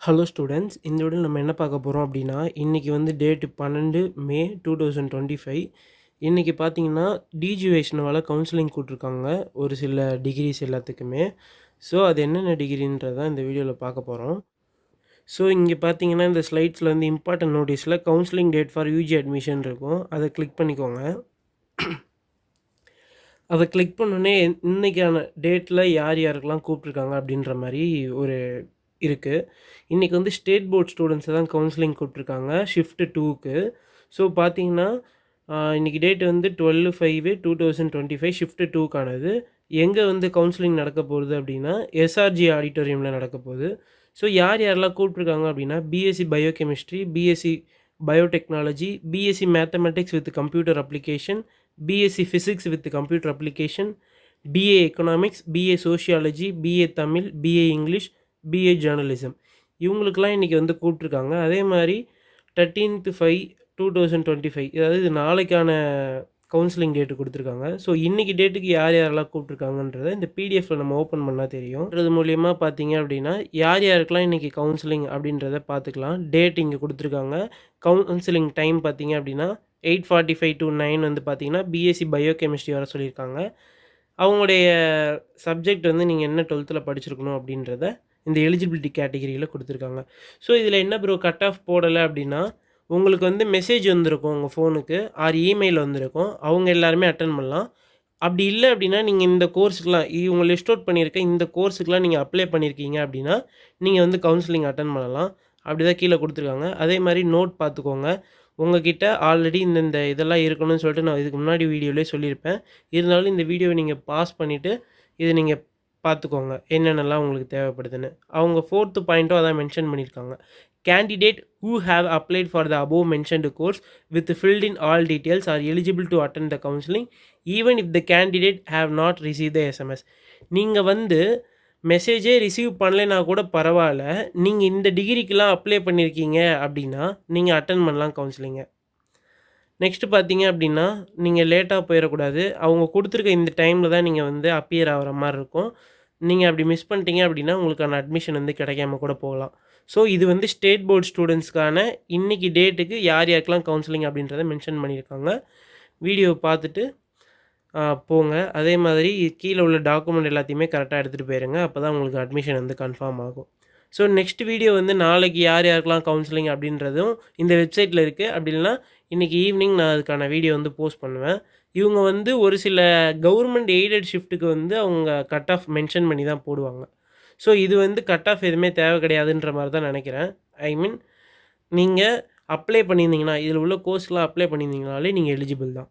Hello students, இந்த வீடியோவில் நம்ம என்ன பார்க்க போகிறோம் அப்படின்னா, இன்றைக்கி வந்து டேட்டு 12 மே 2025. இன்றைக்கி பார்த்தீங்கன்னா டிஜிவேஷனால் கவுன்சிலிங் கூப்பிட்ருக்காங்க ஒரு சில டிகிரிஸ் எல்லாத்துக்குமே. ஸோ அது என்னென்ன டிகிரின்றதான் இந்த வீடியோவில் பார்க்க போகிறோம். ஸோ இங்கே பார்த்தீங்கன்னா இந்த ஸ்லைட்ஸில் வந்து இம்பார்ட்டன்ட் நோட்டீஸில் counselling date for UG admission இருக்கும். அதை கிளிக் பண்ணிக்கோங்க. அதை கிளிக் பண்ணோடனே இன்றைக்கான டேட்டில் யார் யாருக்கெல்லாம் கூப்பிட்ருக்காங்க அப்படின்ற மாதிரி ஒரு இருக்குது. இன்றைக்கி வந்து ஸ்டேட் போர்ட் ஸ்டூடெண்ட்ஸை தான் கவுன்சிலிங் கூப்பிட்ருக்காங்க ஷிஃப்ட் 2க்கு. ஸோ பார்த்தீங்கன்னா இன்றைக்கி டேட் வந்து 12/5/2025 ஷிஃப்ட் 2க்கானது. எங்கே வந்து கவுன்சிலிங் நடக்க போகுது அப்படின்னா எஸ்ஆர்ஜி ஆடிட்டோரியமில் நடக்க போகுது. ஸோ யாரெல்லாம் கூப்பிட்ருக்காங்க அப்படின்னா BSc biochemistry, BSc biotechnology, BSc mathematics with computer application, BSc physics with computer application, BA economics, BA sociology, BA Tamil, BA English, BA journalism இவங்களுக்கெல்லாம் இன்றைக்கி வந்து கூப்பிட்ருக்காங்க. அதே மாதிரி 13/5/2025 அதாவது இது நாளைக்கான கவுன்சிலிங் டேட்டு கொடுத்துருக்காங்க. ஸோ இன்றைக்கி டேட்டுக்கு யார் யாரெல்லாம் கூப்பிட்ருக்காங்கன்றதை இந்த பிடிஎஃப்பில் நம்ம ஓப்பன் பண்ணால் தெரியும். அது மூலயமா பார்த்தீங்க அப்படின்னா யார் யாருக்கெல்லாம் இன்றைக்கி கவுன்சிலிங் அப்படின்றத பார்த்துக்கலாம். டேட் இங்கே கொடுத்துருக்காங்க. கவுன்சிலிங் டைம் பார்த்தீங்க அப்படின்னா 8:45 to 9 வந்து பார்த்தீங்கன்னா பிஎஸ்சி பயோகெமிஸ்ட்ரி வர சொல்லியிருக்காங்க. அவங்களுடைய சப்ஜெக்ட் வந்து நீங்கள் என்ன 12th படிச்சிருக்கணும் அப்படின்றத இந்த எலிஜிபிலிட்டி கேட்டகிரியில் கொடுத்துருக்காங்க. ஸோ இதில் என்ன ப்ரோ கட் ஆஃப் போடலை அப்படின்னா உங்களுக்கு வந்து மெசேஜ் வந்திருக்கும் உங்கள் ஃபோனுக்கு ஆர் இமெயில் வந்திருக்கும். அவங்க எல்லாருமே அட்டன் பண்ணலாம். அப்படி இல்லை அப்படின்னா நீங்கள் இந்த கோர்ஸுக்கெலாம் இவங்க லிஸ்ட் அவுட் பண்ணியிருக்க இந்த கோர்ஸுக்கெலாம் நீங்கள் அப்ளை பண்ணியிருக்கீங்க அப்படின்னா நீங்கள் வந்து கவுன்சிலிங் அட்டன் பண்ணலாம். அப்படி தான் கீழே கொடுத்துருக்காங்க. அதே மாதிரி நோட் பார்த்துக்கோங்க. உங்ககிட்ட ஆல்ரெடி இந்த இதெல்லாம் இருக்கணும்னு சொல்லிட்டு நான் இதுக்கு முன்னாடி வீடியோவிலே சொல்லியிருப்பேன். இருந்தாலும் இந்த வீடியோவை நீங்கள் பாஸ் பண்ணிவிட்டு இதை நீங்கள் பார்த்துக்கோங்க என்னென்னலாம் உங்களுக்கு தேவைப்படுதுன்னு. அவங்க 4th பாயிண்ட்டும் அதான் மென்ஷன் பண்ணியிருக்காங்க. Candidate who have applied for the above mentioned course with filled in all details are eligible to attend the counseling even if the candidate have not received the SMS. நீங்கள் வந்து மெசேஜே receive பண்ணலைன்னா கூட பரவாயில்ல, நீங்கள் இந்த டிகிரிக்கெலாம் apply பண்ணியிருக்கீங்க அப்படின்னா நீங்கள் அட்டன் பண்ணலாம் கவுன்சிலிங்கை. நெக்ஸ்ட்டு பார்த்தீங்க அப்படின்னா நீங்கள் லேட்டாக போயிடக்கூடாது. அவங்க கொடுத்துருக்க இந்த டைமில் தான் நீங்கள் வந்து அப்பியர் ஆகிற மாதிரி இருக்கும். நீங்கள் அப்படி மிஸ் பண்ணிட்டீங்க அப்படின்னா உங்களுக்கான அட்மிஷன் வந்து கிடைக்காம கூட போகலாம். ஸோ இது வந்து ஸ்டேட் போர்ட் ஸ்டூடெண்ட்ஸ்க்கான இன்றைக்கி டேட்டுக்கு யார் யாருக்கெல்லாம் கவுன்சிலிங் அப்படின்றத மென்ஷன் பண்ணியிருக்காங்க. வீடியோவை பார்த்துட்டு போங்க. அதே மாதிரி கீழே உள்ள டாக்குமெண்ட் எல்லாத்தையுமே கரெக்டாக எடுத்துகிட்டு போயிருங்க. அப்போ தான் உங்களுக்கு அட்மிஷன் வந்து கன்ஃபார்ம் ஆகும். ஸோ நெக்ஸ்ட் வீடியோ வந்து நாளைக்கு யார் யாருக்கெல்லாம் கவுன்சிலிங் அப்படின்றதும் இந்த வெப்சைட்டில் இருக்குது. அப்படி இல்லைனா இன்றைக்கி ஈவினிங் நான் அதுக்கான வீடியோ வந்து போஸ்ட் பண்ணுவேன். இவங்க வந்து ஒரு சில கவர்மெண்ட் எய்டட் ஷிஃப்ட்டுக்கு வந்து அவங்க கட் ஆஃப் மென்ஷன் பண்ணி தான் போடுவாங்க. ஸோ இது வந்து கட் ஆஃப் எதுவுமே தேவை கிடையாதுன்ற மாதிரி தான் நினைக்கிறேன். ஐ மீன் நீங்கள் அப்ளை பண்ணியிருந்தீங்கன்னா இதில் உள்ள கோர்ஸ்லாம் அப்ளை பண்ணியிருந்தீங்கனாலே நீங்கள் எலிஜிபிள் தான்.